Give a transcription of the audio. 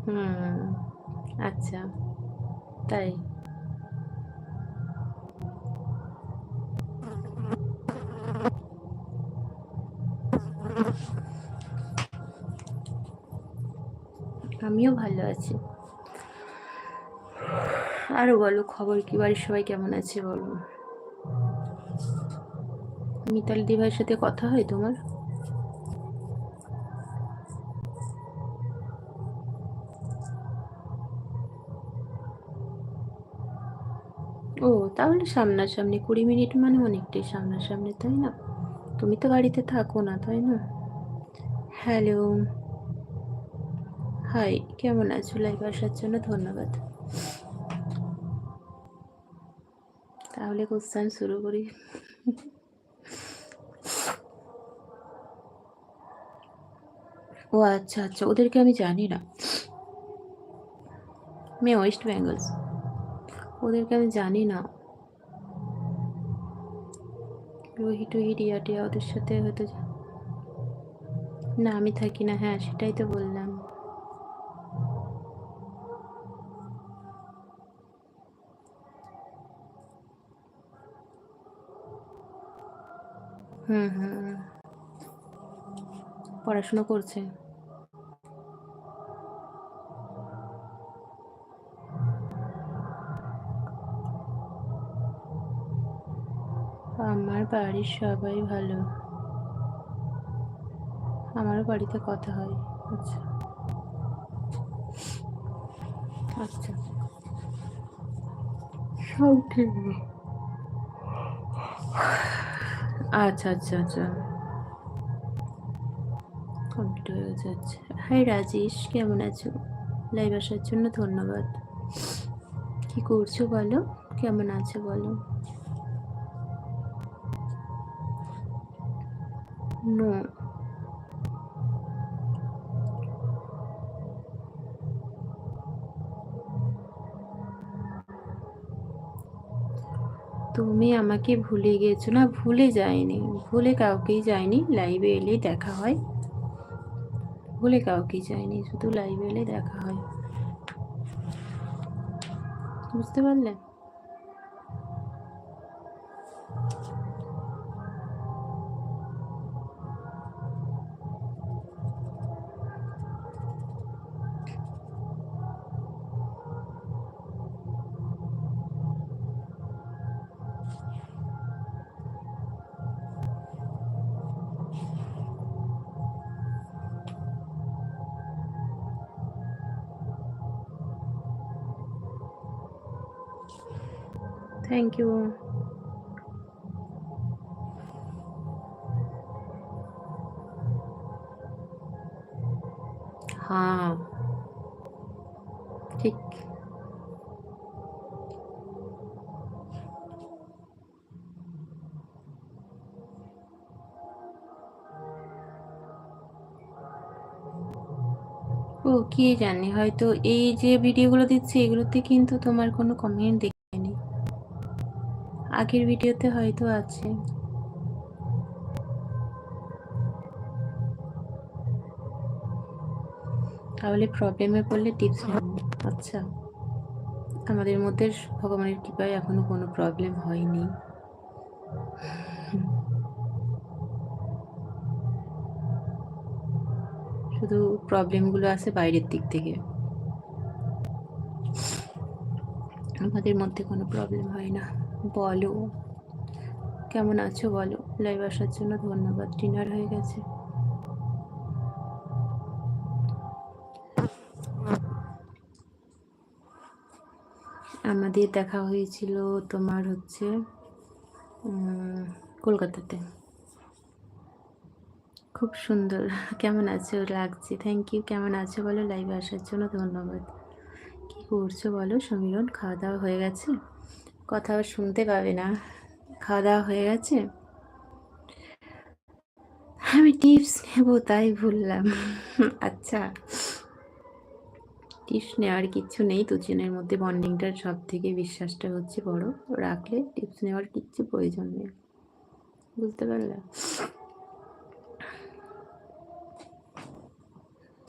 হুম, আচ্ছা, তাই? আমিও ভালো আছি। আরো বলো, খবর কি? বাড়ির সবাই কেমন আছে বলো। মিতালি দিভাইয়ের সাথে কথা হয় তোমার? ও, তাহলে সামনাসামনি 20 মিনিট মানে অনেকটাই সামনাসামনি, তাই না? তুমি তো বাড়িতে থাকো না, তাই না? হ্যালো, হাই, কেমন আছো? লাইভ আসার জন্য ধন্যবাদ। তাহলে কোশ্চেন শুরু করি। ও আচ্ছা আচ্ছা, ওদেরকে আমি জানি না। মেয়ে ওয়েস্ট বেঙ্গল, ওদেরকে আমি জানি না। রোহি টোহি রিয়া টিয়া ওদের সাথে হয়তো না, আমি থাকি না। হ্যাঁ, সেটাই তো বললাম। হুম হুম, পড়াশুনো করছে। আমার বাড়ির সবাই ভালো। আমারও বাড়িতে কথা হয়। আচ্ছা আচ্ছা, সব ঠিক। আচ্ছা আচ্ছা আচ্ছা, কমপ্লিট হয়ে গেছে। আচ্ছা, হাই রাজেশ, কেমন আছো? লাইভ আসার জন্য ধন্যবাদ। কি করছো বলো, কেমন আছো বলো। নো, তুমি আমাকে ভুলে গেছো না? ভুলে যায়নি, ভুলে কাউকেই যায়নি। লাইভে এলেই দেখা হয়, ভুলে কাউকেই যায়নি, শুধু লাইভে এলে দেখা হয়। বুঝতে পারলে? Thank you. হ্যাঁ, ঠিক। ও, কি জানি, হয়তো এই যে ভিডিওগুলো দিচ্ছে এগুলোতে কিন্তু তোমার কোনো কমেন্ট দেখিনি। আগের ভিডিওতে হয়তো আছে। তাহলে প্রবলেমে পড়লে টিপস নেব। আচ্ছা, আমাদের মধ্যে ভগবানের কৃপায় এখনো কোনো প্রবলেম হয়নি। শুধু প্রবলেমগুলো আসে বাইরের দিক থেকে, আমাদের মধ্যে কোনো প্রবলেম হয় না। বলো, কেমন আছো বলো। লাইভ আসার জন্য ধন্যবাদ। ডিনার হয়ে গেছে? আমাদের দেখা হয়েছিল তোমার হচ্ছে কলকাতাতে। খুব সুন্দর। কেমন আছো? লাগছে। Thank you. কেমন আছো বলো। লাইভে আসার জন্য ধন্যবাদ। কি করছো বলো সমীরণ? খাওয়া দাওয়া হয়ে গেছে? কথা আবার শুনতে পাবে না। খাওয়া দাওয়া হয়ে গেছে? আমি টিপস নেব তাই ভুললাম। আচ্ছা, টিপস নেওয়ার কিচ্ছু নেই, দুজনের মধ্যে বন্ডিংটার সব থেকে বিশ্বাসটা হচ্ছে বড়। রাখলে টিপস নেওয়ার কিচ্ছু প্রয়োজন নেই। বুঝতে পারলে?